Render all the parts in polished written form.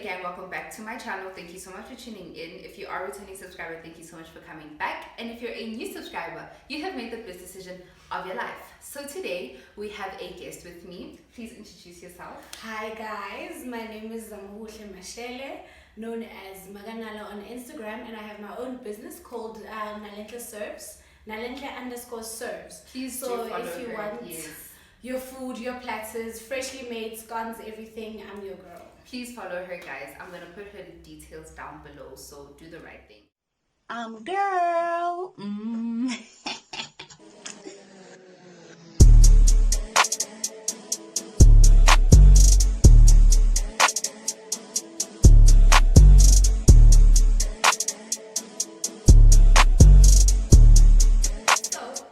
gang, welcome back to my channel. Thank you so much for tuning in. If you are a returning subscriber, thank you so much for coming back. And if you're a new subscriber, you have made the best decision of your life. So today we have a guest with me. Please introduce yourself. Hi guys, my name is Zamokuhle, known as Maganala on Instagram, and I have my own business called Nalenhle Serves, Nalenhle_serves. Please so do follow if you her. want Yes. your food, your platters, freshly made scones, everything, I'm your girl. Please follow her, guys. I'm gonna put her details down below, so do the right thing. Girl.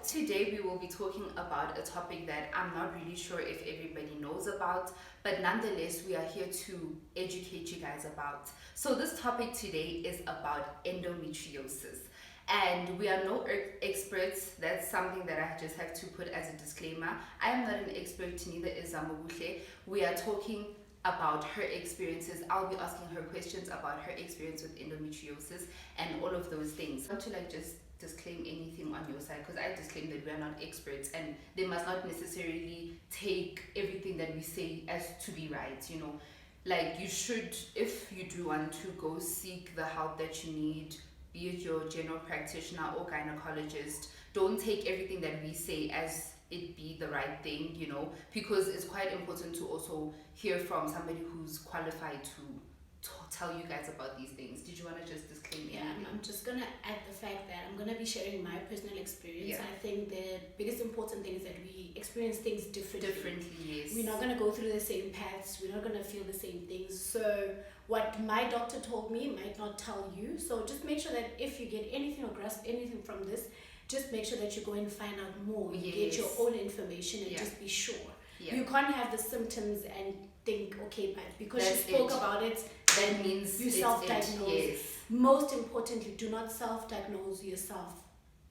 Today we will be talking about a topic that I'm not really sure if everybody knows about, but nonetheless we are here to educate you guys about. So this topic today is about endometriosis, and we are no experts. That's something that I just have to put as a disclaimer. I am not an expert, neither is Zamokuhle. We are talking about her experiences. I'll be asking her questions about her experience with endometriosis and all of those things. Not to just disclaim anything on your side, because I disclaim that we are not experts and they must not necessarily take everything that we say as to be right, you know. Like, you should, if you do want to go seek the help that you need, be it your general practitioner or gynecologist, don't take everything that we say as it be the right thing, you know, because it's quite important to also hear from somebody who's qualified to tell you guys about these things. Did you want to just disclaim anything? I'm just gonna add the fact that I'm gonna be sharing my personal experience. Yeah. I think the biggest important thing is that we experience things differently. Yes. We're not gonna go through the same paths. We're not gonna feel the same things. So what my doctor told me might not tell you. So just make sure that if you get anything or grasp anything from this, just make sure that you go and find out more. You get your own information and just be sure. Yeah. You can't have the symptoms and think, okay, but because you spoke about it, that means you self-diagnose. Yes. Most importantly, do not self-diagnose yourself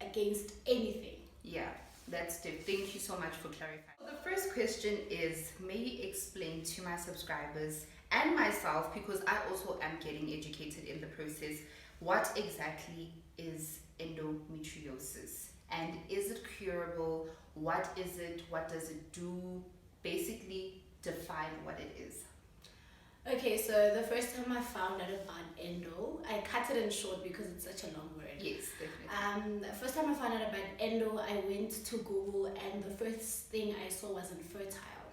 against anything. Yeah, that's it. Thank you so much for clarifying. The first question is, may you explain to my subscribers and myself, because I also am getting educated in the process, what exactly is endometriosis? And is it curable? What is it? What does it do? Basically, define what it is. Okay, so the first time I found out about endo, I cut it in short because it's such a long word. Yes, definitely. The first time I found out about endo, I went to Google and the first thing I saw was infertile.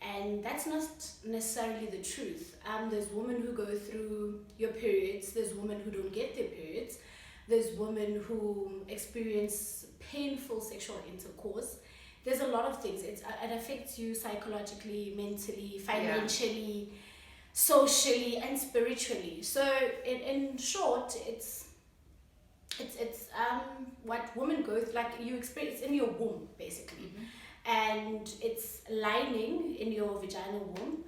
And that's not necessarily the truth. There's women who go through your periods, there's women who don't get their periods, there's women who experience painful sexual intercourse. There's a lot of things. It affects you psychologically, mentally, financially, socially, and spiritually. So in short, it's what women go through, like you experience in your womb basically. And it's lining in your vaginal womb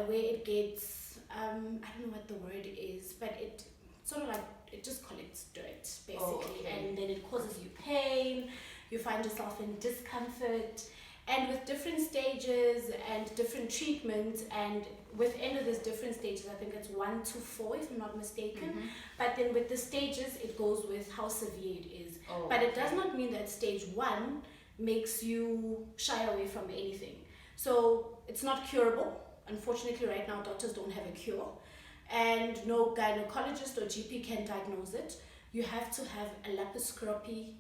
where it gets I don't know what the word is, but it sort of like it just collects dirt basically. And then it causes you pain. You find yourself in discomfort, and with different stages and different treatments, and with any of these different stages, I think it's 1 to 4 if I'm not mistaken. But then with the stages, it goes with how severe it is. But it does not mean that stage 1 makes you shy away from anything. So it's not curable. Unfortunately, right now doctors don't have a cure, and no gynecologist or GP can diagnose it. You have to have a laparoscopy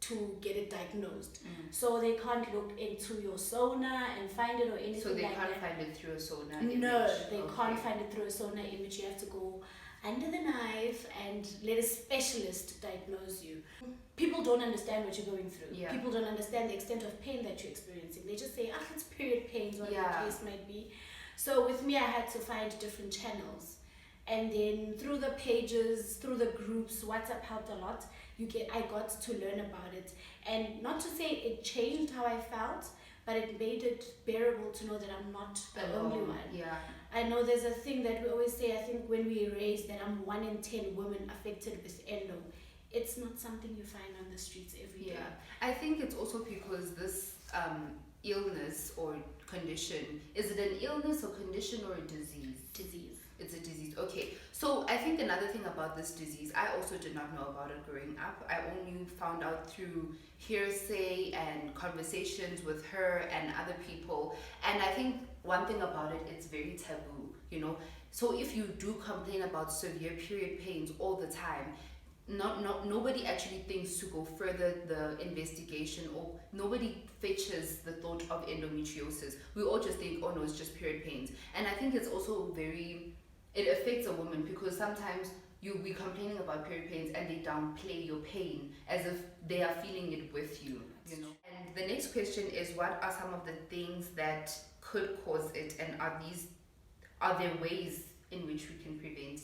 to get it diagnosed. So they can't look into your sonar and find it or anything. So they like can't that. Find it through a sonar image? No, they can't find it through a sonar image. You have to go under the knife and let a specialist diagnose you. People don't understand what you're going through. People don't understand the extent of pain that you're experiencing. They just say, it's period pains, whatever the case might be. So with me, I had to find different channels. And then through the pages, through the groups, WhatsApp helped a lot. I got to learn about it. And not to say it changed how I felt, but it made it bearable to know that I'm not the only one. I know there's a thing that we always say, I think when we raise that I'm 1 in 10 women affected with endo. It's not something you find on the streets every day. I think it's also because this illness or condition, is it an illness or condition or a disease? think another thing about this disease, I also did not know about it growing up. I only found out through hearsay and conversations with her and other people. And I think one thing about it, it's very taboo, you know. So if you do complain about severe period pains all the time, nobody actually thinks to go further the investigation, or nobody fetches the thought of endometriosis. We all just think, oh no, it's just period pains. And I think it's also it affects a woman, because sometimes you'll be complaining about period pains and they downplay your pain as if they are feeling it with you, you know. And the next question is, what are some of the things that could cause it, and are there ways in which we can prevent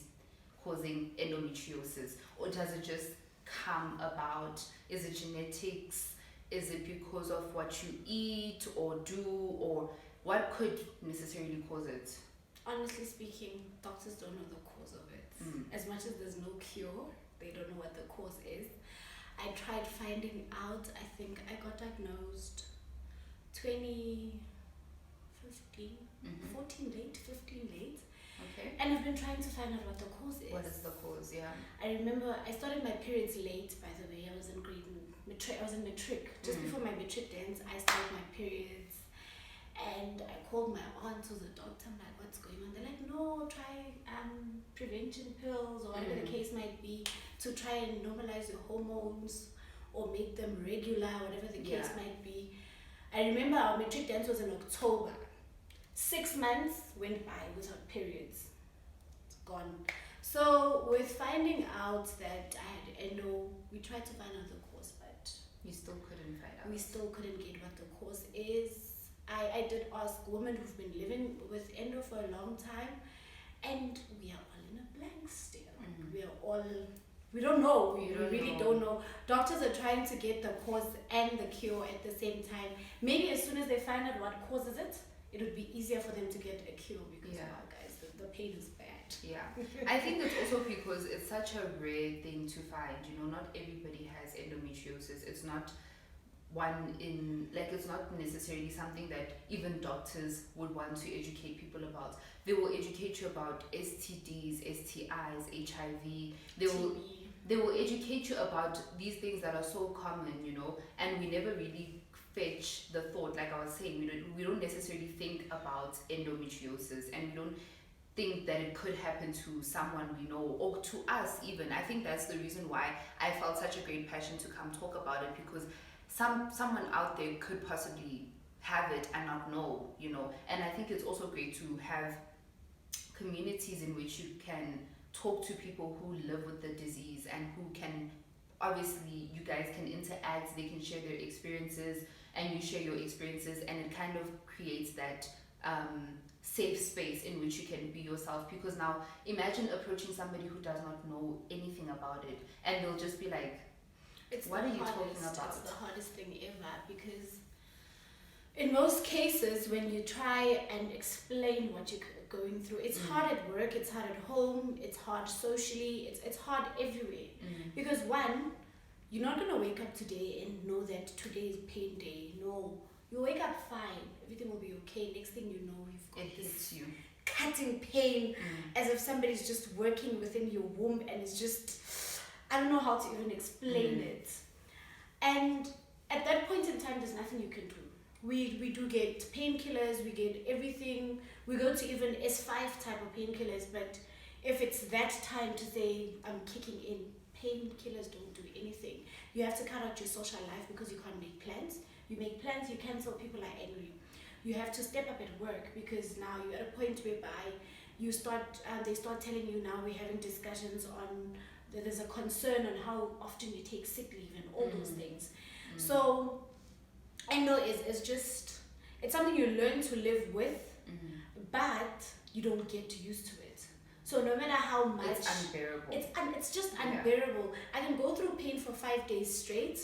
causing endometriosis, or does it just come about? Is it genetics? Is it because of what you eat or do, or what could necessarily cause it? Honestly speaking, doctors don't know the cause of it. As much as there's no cure, they don't know what the cause is. I tried finding out. I think I got diagnosed 2015, 14 late, 15 late. Okay. And I've been trying to find out what the cause is. What is the cause? Yeah. I remember I started my periods late, by the way. I was in matric. Just before my matric dance, I started my periods. And I called my aunt, who's a doctor. I'm like, what's going on? They're like, no, try prevention pills or whatever the case might be, to try and normalize your hormones or make them regular, whatever the case might be. I remember our matric dance was in October. 6 months went by without periods. It's gone. So with finding out that I had endo, we tried to find out the cause, but you still couldn't find out. We still couldn't get what the cause is. I did ask women who've been living with endo for a long time, and we are all in a blank still. We don't know. We really don't know. Doctors are trying to get the cause and the cure at the same time. Maybe as soon as they find out what causes it, it would be easier for them to get a cure, because wow, guys, the pain is bad. Yeah. I think it's also because it's such a rare thing to find. You know, not everybody has endometriosis. It's not it's not necessarily something that even doctors would want to educate people about. They will educate you about STDs, STIs, HIV. They will educate you about these things that are so common, you know, and we never really fetch the thought. Like I was saying, we don't necessarily think about endometriosis, and we don't think that it could happen to someone we know, or to us even. I think that's the reason why I felt such a great passion to come talk about it, because someone out there could possibly have it and not know, you know. And I think it's also great to have communities in which you can talk to people who live with the disease, and who can, obviously you guys can interact, they can share their experiences and you share your experiences, and it kind of creates that safe space in which you can be yourself. Because now imagine approaching somebody who does not know anything about it, and they'll just be like, what are you talking about? It's the hardest thing ever, because in most cases when you try and explain what you're going through, it's hard at work, it's hard at home, it's hard socially, it's hard everywhere. Because one, you're not going to wake up today and know that today is pain day. No, you wake up fine, everything will be okay. Next thing you know, you've got this cutting pain, as if somebody's just working within your womb, and it's just, I don't know how to even explain it. And at that point in time, there's nothing you can do. We do get painkillers, we get everything. We go to even S5 type of painkillers, but if it's that time to say, I'm kicking in, painkillers don't do anything. You have to cut out your social life, because you can't make plans. You make plans, you cancel, people are angry. You have to step up at work, because now you're at a point whereby you start, they start telling you, now we're having discussions on, there's a concern on how often you take sick leave and all those things. So I know it's just, it's something you learn to live with, but you don't get used to it. So no matter how much, it's unbearable. It's just unbearable. I can go through pain for 5 days straight,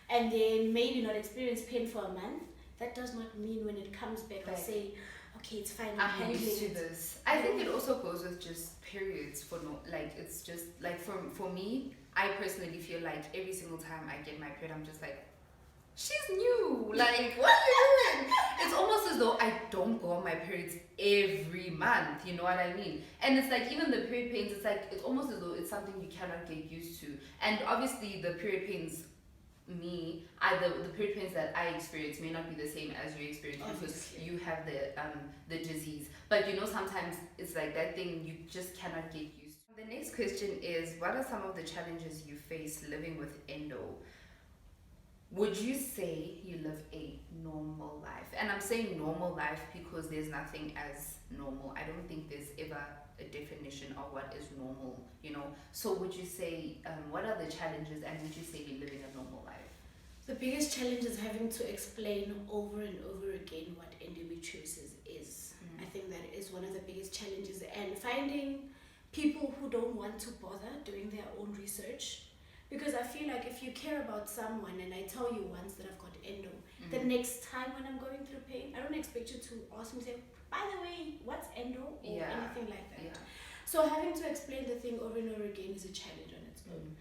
and then maybe not experience pain for a month. That does not mean when it comes back, I'll say, okay, it's fine. I'm used to this. I think it also goes with just periods. It's just like for me, I personally feel like every single time I get my period, I'm just like, she's new. Like, what are you doing? It's almost as though I don't go on my periods every month. You know what I mean? And it's like even the period pains. It's like it's almost as though it's something you cannot get used to. And obviously, the period pains. The period pains that I experience may not be the same as you experience because you have the disease. But you know, sometimes it's like that thing you just cannot get used to. The next question is, what are some of the challenges you face living with endo? Would you say you live a normal life? And I'm saying normal life because there's nothing as normal. I don't think there's ever a definition of what is normal, you know. So would you say, what are the challenges, and would you say you're living a normal life? The biggest challenge is having to explain over and over again what endometriosis is. I think that is one of the biggest challenges, and finding people who don't want to bother doing their own research. Because I feel like if you care about someone and I tell you once that I've got endo, the next time when I'm going through pain, I don't expect you to ask me, say, by the way, what's endo? Or anything like that. Yeah. So having to explain the thing over and over again is a challenge on its own.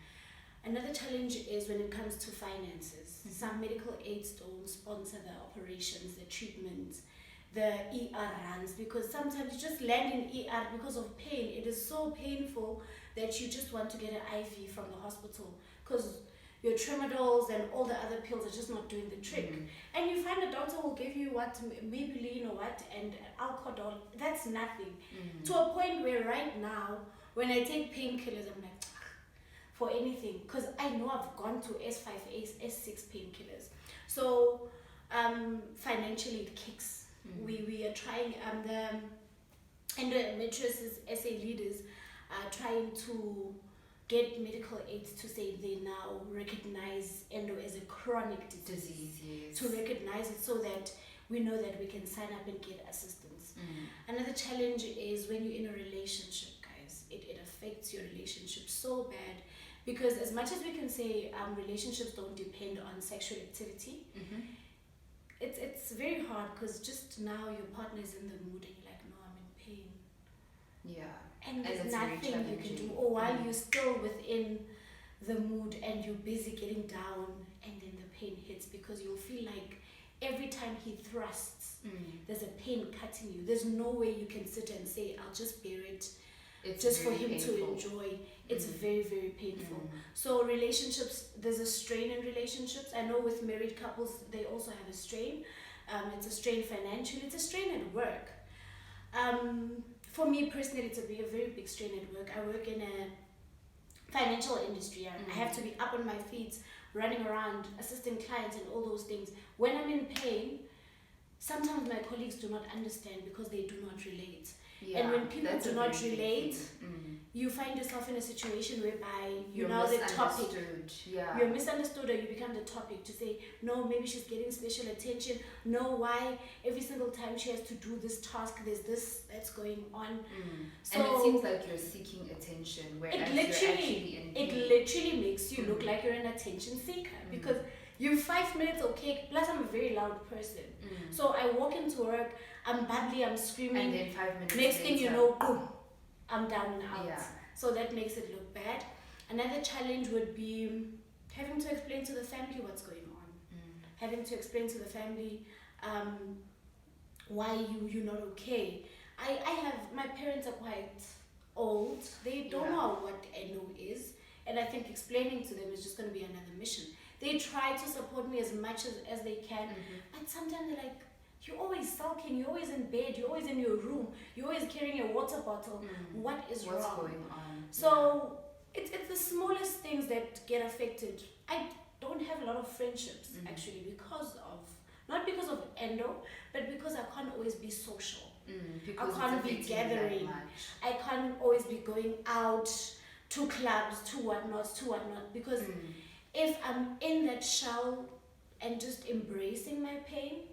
Another challenge is when it comes to finances. Some medical aids don't sponsor the operations, the treatment, the ER runs, because sometimes you just land in ER because of pain. It is so painful that you just want to get an IV from the hospital because your tramadols and all the other pills are just not doing the trick. And you find a doctor will give you what, Maybelline or what, and Alcodol. That's nothing. To a point where right now, when I take painkillers, I'm like, for anything, because I know I've gone to S5, S6 painkillers. So financially it kicks. We are trying, the endometriosis SA leaders are trying to get medical aids to say they now recognize endo as a chronic disease. Yes. To recognize it so that we know that we can sign up and get assistance. Another challenge is when you're in a relationship, guys, it affects your relationship so bad, because as much as we can say relationships don't depend on sexual activity, it's very hard because just now your partner is in the mood and you're like, no, I'm in pain. Yeah. And there's nothing you can do. Or while you're still within the mood and you're busy getting down, and then the pain hits, because you'll feel like every time he thrusts, there's a pain cutting you. There's no way you can sit and say, I'll just bear it. It's just for him painful to enjoy. It's very, very painful. So relationships, there's a strain in relationships. I know with married couples, they also have a strain. It's a strain financially. It's a strain at work. For me personally, it's a very big strain at work. I work in a financial industry. I have to be up on my feet, running around, assisting clients and all those things. When I'm in pain, sometimes my colleagues do not understand because they do not relate. Yeah, and when people do not relate, you find yourself in a situation whereby you're now the topic. Yeah. You're misunderstood, or you become the topic to say, no, maybe she's getting special attention. No, why every single time she has to do this task, there's this that's going on. So, and it seems like you're seeking attention, whereas it literally makes you look like you're an attention seeker, because you're 5 minutes okay. Plus, I'm a very loud person. So I walk into work, I'm bubbly, I'm screaming. And then 5 minutes next thing you know, boom, I'm down and out. Yeah. So that makes it look bad. Another challenge would be having to explain to the family what's going on. Having to explain to the family why you're not okay. I have, my parents are quite old. They don't know what endo is. And I think explaining to them is just going to be another mission. They try to support me as much as they can, but sometimes they're like, you're always sulking, you're always in bed, you're always in your room, you're always carrying a water bottle. What is wrong? What's going on? So it's the smallest things that get affected. I don't have a lot of friendships actually not because of endo, but because I can't always be social. I can't be gathering. I can't always be going out to clubs, to whatnot, because if I'm in that shell and just embracing my pain,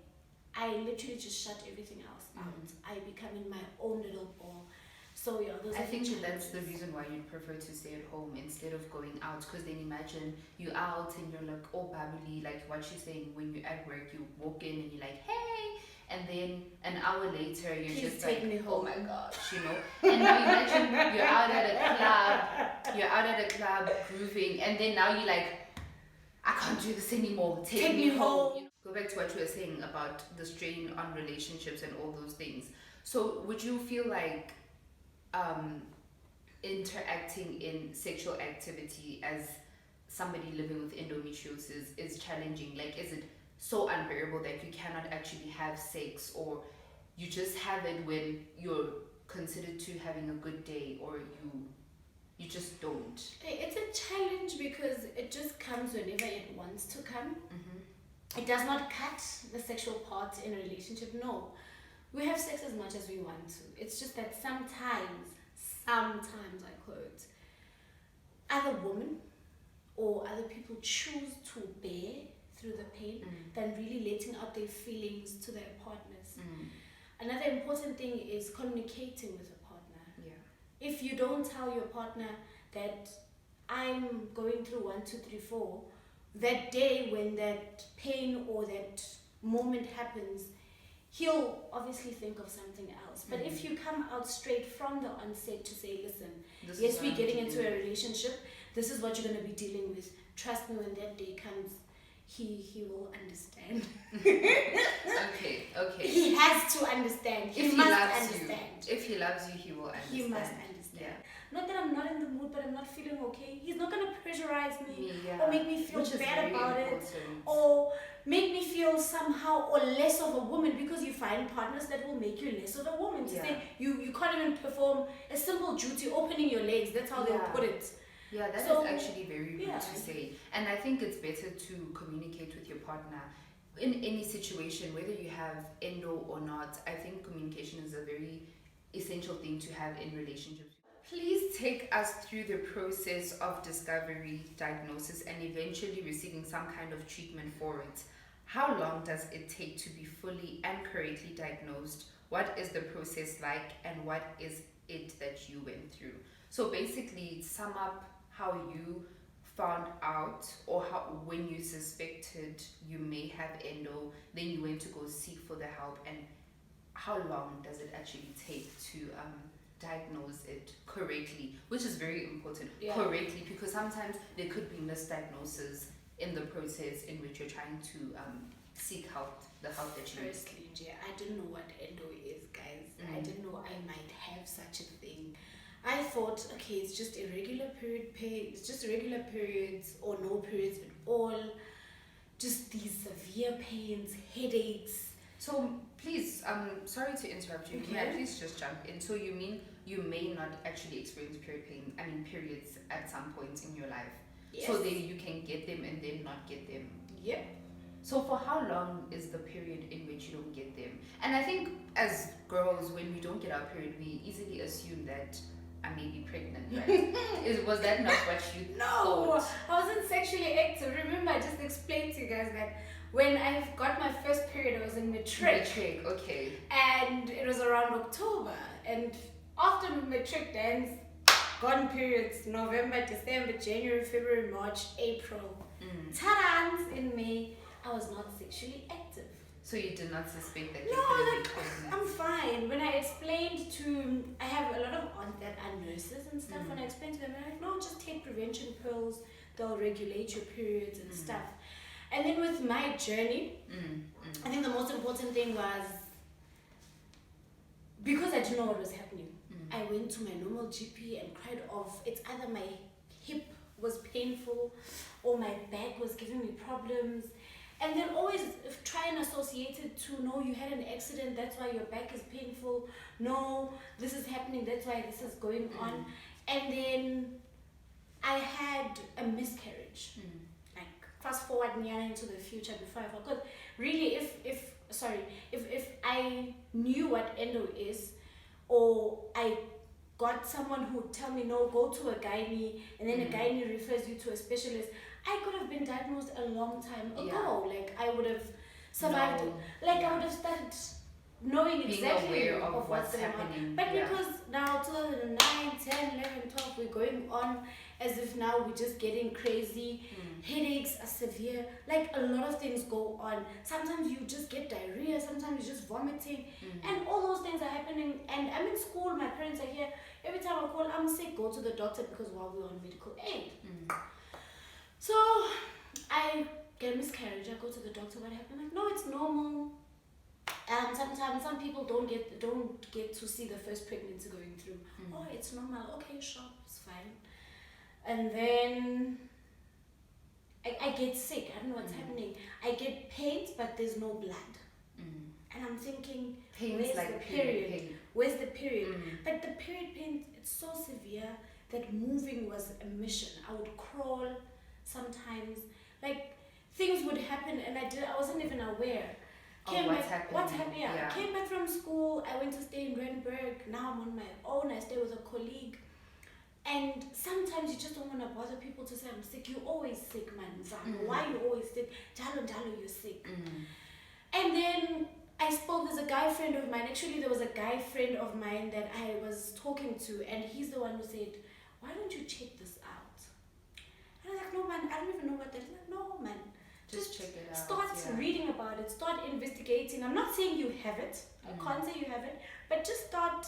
I literally just shut everything else out. I become in my own little ball. So yeah, I think that's the reason why you'd prefer to stay at home instead of going out, because then imagine you're out and you're like all bubbly, like what she's saying, when you're at work, you walk in and you're like, hey, and then an hour later you're just like, oh my gosh, you know. And now imagine you're out at a club grooving, and then now you're like, I can't do this anymore. Take me home. You know, go back to what you were saying about the strain on relationships and all those things. So would you feel like um, interacting in sexual activity as somebody living with endometriosis is challenging? Like, is it so unbearable that you cannot actually have sex, or you just have it when you're considered to having a good day, or you just don't? It's a challenge because it just comes whenever it wants to come. Mm-hmm. It does not cut the sexual part in a relationship. No, we have sex as much as we want to. It's just that sometimes I quote, other women or other people choose to bear through the pain than really letting out their feelings to their partners. Another important thing is communicating with a partner. Yeah. If you don't tell your partner that I'm going through 1, 2, 3, 4, that day when that pain or that moment happens, he'll obviously think of something else. But if you come out straight from the onset to say, listen, yes, we're getting into a relationship, this is what you're going to be dealing with. Trust me, when that day comes, he will understand. Okay. He has to understand. He must understand. If he loves you, he will understand. He must understand. Yeah. Not that I'm not in the mood, but I'm not feeling okay. He's not going to pressurize me Yeah. or make me feel bad about important. it, or make me feel somehow or less of a woman, because you find partners that will make you less of a woman. To say you can't even perform a simple duty, opening your legs. That's how they'll put it. Yeah, that is actually very rude to say. And I think it's better to communicate with your partner in any situation, whether you have endo or not. I think communication is a very essential thing to have in relationships. Please take us through the process of discovery, diagnosis, and eventually receiving some kind of treatment for it. How long does it take to be fully and correctly diagnosed? What is the process like, and what is it that you went through? So basically, sum up how you found out, or how, when you suspected you may have endo, then you went to go seek for the help, and how long does it actually take to diagnose it correctly, which is very important. Correctly, because sometimes there could be misdiagnosis in the process in which you're trying to seek help, the help that you need. Firstly, I didn't know what endo is, guys. I didn't know I might have such a thing. I thought, okay, it's just irregular period pain, it's just irregular periods or no periods at all, just these severe pains, headaches. So please, sorry to interrupt you. Okay. May I please just jump in? So you mean you may not actually experience periods at some point in your life? Yes. So then you can get them and then not get them? Yep. So for how long is the period in which you don't get them? And I think as girls, when we don't get our period, we easily assume that I may be pregnant, right? Was that not what you thought? I wasn't sexually active. Remember, I just explained to you guys that when I got my first period, I was in matric. Okay. And it was around October. And after matric, then gone periods, November, December, January, February, March, April. Ta-da! In May, I was not sexually active. So you did not suspect that you could be pregnant? I'm fine. When I explained to, I have a lot of aunts that are nurses and stuff. When I explained to them, they're like, no, just take prevention pills. They'll regulate your periods and stuff. And then with my journey, I think the most important thing was, because I didn't know what was happening, I went to my normal GP and cried off. It's either my hip was painful or my back was giving me problems. And then always try and associate it to, no, you had an accident, that's why your back is painful. No, this is happening, that's why this is going on. And then I had a miscarriage. Like, fast forward into the future before I forgot. Really, if I knew what endo is, or I got someone who would tell me, no, go to a gynae, and then a gynae refers you to a specialist, I could have been diagnosed a long time ago. Like, I would have survived. I would have started knowing exactly of what's happening. But because now 2009, 10, 11, 12, we're going on as if now we're just getting crazy. Headaches are severe. Like, a lot of things go on. Sometimes you just get diarrhea. Sometimes you're just vomiting. And all those things are happening. And I'm in school. My parents are here. Every time I call, I'm sick, go to the doctor, because while we're on medical aid. So I get a miscarriage. I go to the doctor. What happened? Like, no, it's normal. Sometimes some people don't get to see the first pregnancy going through. Oh, it's normal. Okay, sure, it's fine. And then I get sick. I don't know what's happening. I get pains, but there's no blood. And I'm thinking, where's like the period? Pain. Where's the period? But the period pain, it's so severe that moving was a mission. I would crawl sometimes. Like, things would happen and I wasn't even aware. What's happening? Yeah. Came back from school. I went to stay in Randburg. Now I'm on my own. I stay with a colleague. And sometimes you just don't want to bother people to say I'm sick. You're always sick, man. Why are you always sick? Jalo, you're sick. And then there's a guy friend of mine. Actually, there was a guy friend of mine that I was talking to, and he's the one who said, why don't you check this out? And I was like, no, man, I don't even know what that is. Like, no, man. Just check it out. Start reading about it. Start investigating. I'm not saying you have it. I can't say you have it. But just start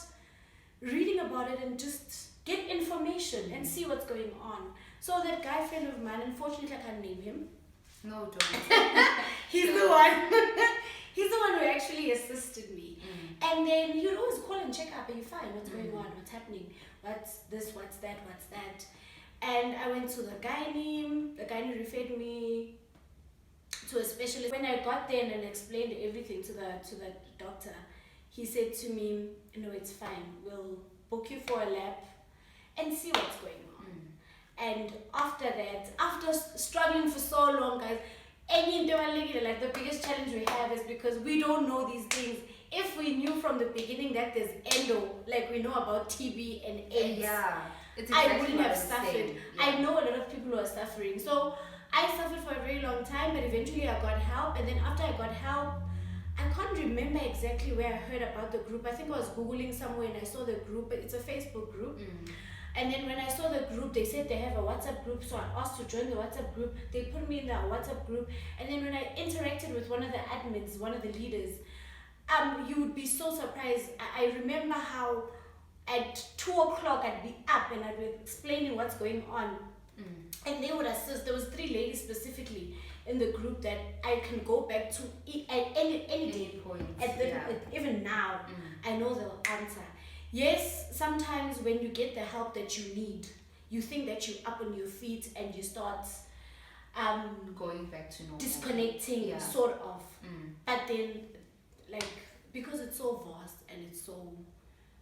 reading about it and just get information and see what's going on. So that guy friend of mine, unfortunately I can't name him. No, don't. He's the one. He's the one who actually assisted me. And then he would always call and check up. Are you fine? What's going on? What's happening? What's this? What's that? What's that? And I went to the gynae. The gynae referred me to a specialist. When I got there and explained everything to the doctor, he said to me, no, it's fine. We'll book you for a lab and see what's going on. And after that, after struggling for so long, guys, like the biggest challenge we have is because we don't know these things. If we knew from the beginning that there's endo, like we know about TB and AIDS, exactly I wouldn't have suffered. I know a lot of people who are suffering. So I suffered for a very long time, but eventually I got help. And then after I got help, I can't remember exactly where I heard about the group. I think I was Googling somewhere and I saw the group. It's a Facebook group. And then when I saw the group, they said they have a WhatsApp group. So I asked to join the WhatsApp group. They put me in the WhatsApp group. And then when I interacted with one of the admins, one of the leaders, you would be so surprised. I remember how at 2 o'clock I'd be up and I'd be explaining what's going on. And they would assist. There was 3 ladies specifically in the group that I can go back to at any point. Even now, I know they'll answer. Yes, sometimes when you get the help that you need, you think that you're up on your feet and you start going back to normal. Disconnecting, sort of. But then, like, because it's so vast and it's so...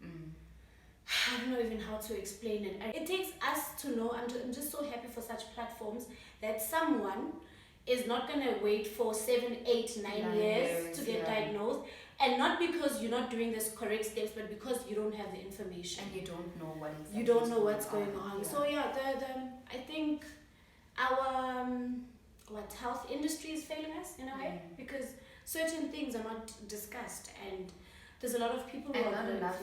I don't know even how to explain it. It takes us to know. I'm just so happy for such platforms that someone is not going to wait for 7, 8, 9 years to get diagnosed. And not because you're not doing this correct steps, but because you don't have the information. And you don't know what exactly you don't know what's going on. So I think our health industry is failing us in a way, because certain things are not discussed, and there's a lot of people who are not enough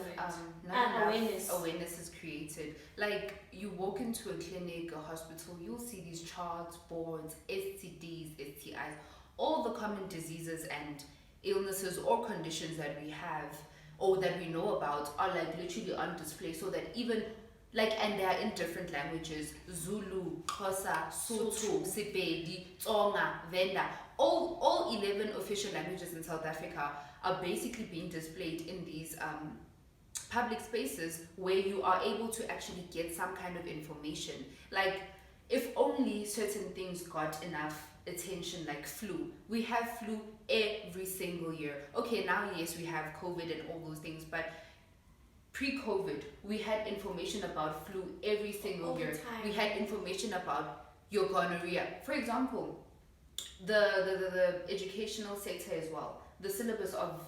awareness is created. Like, you walk into a clinic, a hospital, you'll see these charts, boards, STDs, STIs, all the common diseases and illnesses or conditions that we have or that we know about are like literally on display, so that even like, and they are in different languages: Zulu, Xhosa, Sotho, Sepedi, Tsonga, Venda. All 11 official languages in South Africa are basically being displayed in these public spaces where you are able to actually get some kind of information. Like, if only certain things got enough attention, like flu. We have flu every single year. Okay, now yes, we have COVID and all those things, but pre-COVID, we had information about flu every single year. We had information about your gonorrhea. For example, the educational sector as well. The syllabus of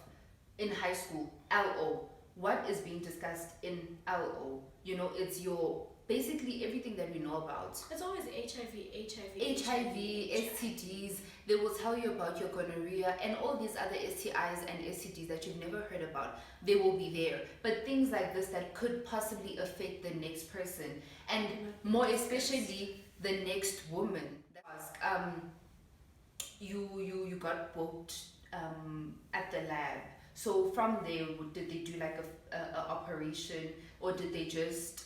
in high school, LO. What is being discussed in LO? You know, it's your basically everything that we know about. It's always HIV, STDs. They will tell you about your gonorrhea and all these other STIs and STDs that you've never heard about. They will be there. But things like this that could possibly affect the next person, and more especially the next woman. You got booked at the lab. So from there, did they do like a operation, or did they just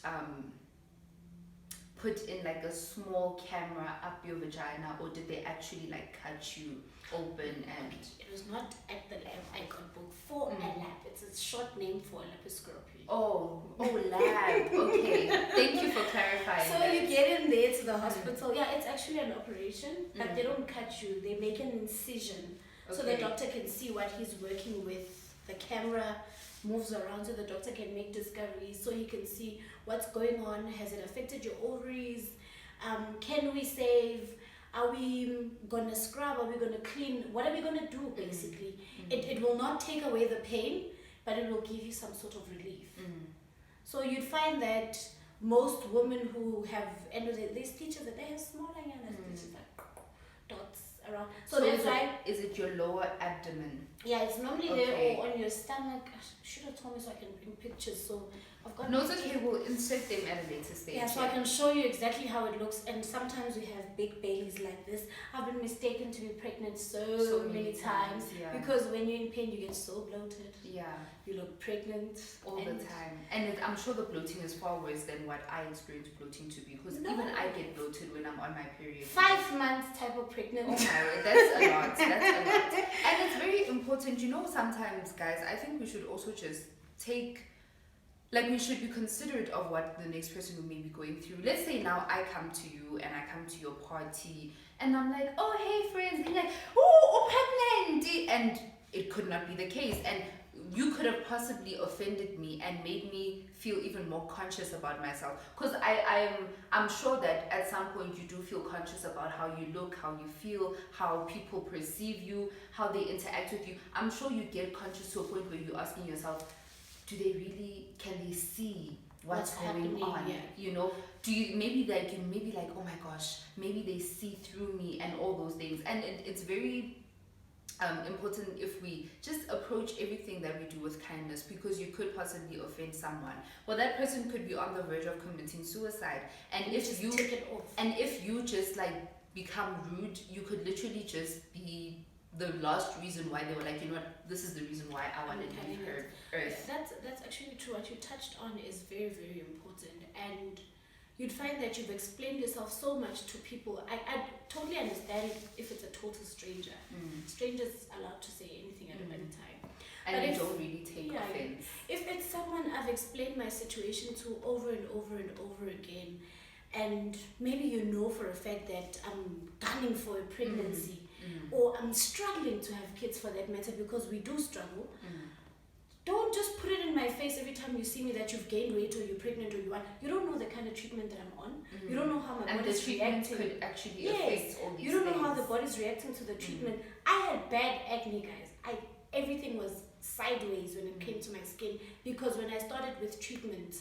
put in like a small camera up your vagina, or did they actually like cut you open? And it was not at the lab. I got booked for a lab. It's a short name for laparoscopy. Oh, lab. Okay, thank you for clarifying. So you get in there to the hospital. Yeah, it's actually an operation, but they don't cut you. They make an incision, so the doctor can see what he's working with. The camera moves around, so the doctor can make discoveries. So he can see what's going on. Has it affected your ovaries? Can we save? Are we gonna scrub? Are we gonna clean? What are we gonna do? Basically, it will not take away the pain, but it will give you some sort of relief. So you'd find that most women who have they stitches that they have smaller stitches like dots around. So that's why. Is it your lower abdomen? Yeah, it's normally there or on your stomach. I should have told me so I can bring pictures. So I've got. No, it's okay. We'll insert them at a later stage. Yeah, so I can show you exactly how it looks. And sometimes we have big bellies like this. I've been mistaken to be pregnant so many times because when you're in pain, you get so bloated. Yeah. You look pregnant all the time. And I'm sure the bloating is far worse than what I experience bloating to be, because even I get bloated when I'm on my period. 5 months type of pregnant. Oh my word, that's a lot. That's a lot. And it's very important, sometimes, guys, I think we should also just we should be considerate of what the next person may be going through. Let's say now I come to you and I come to your party and I'm like, oh, hey friends, and you're like, oh, pregnant, and it could not be the case. And you could have possibly offended me and made me feel even more conscious about myself, because I'm sure that at some point you do feel conscious about how you look, how you feel, how people perceive you, how they interact with you. I'm sure you get conscious to a point where you're asking yourself, can they see what's going on? Yeah. Do you maybe like, oh my gosh, maybe they see through me and all those things. And it's very important if we just approach everything that we do with kindness, because you could possibly offend someone. Well, that person could be on the verge of committing suicide, and if you take it off. And if you just become rude, you could literally just be the last reason why they were like, this is the reason why I wanted to leave Earth. That's actually true. What you touched on is very, very important, and you'd find that you've explained yourself so much to people. I totally understand if it's a total stranger. Strangers allowed to say anything at any time. And they don't really take offense. If it's someone I've explained my situation to over and over and over again, and maybe for a fact that I'm gunning for a pregnancy, or I'm struggling to have kids for that matter, because we do struggle, don't just put it in my face every time you see me that you've gained weight or you're pregnant or you don't know the kind of treatment that I'm on. You don't know how my body's reacting. Could actually affect all these You don't things. know how the body's reacting to the treatment. I had bad acne, guys. Everything was sideways when it came to my skin, because when I started with treatment,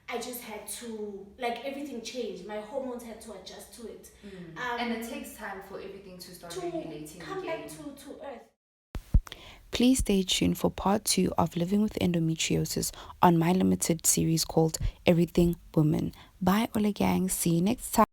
I just had to, everything changed. My hormones had to adjust to it. And it takes time for everything to start regulating come again. back to earth. Please stay tuned for part 2 of Living with Endometriosis on my limited series called Everything Women. Bye, Ola Gang. See you next time.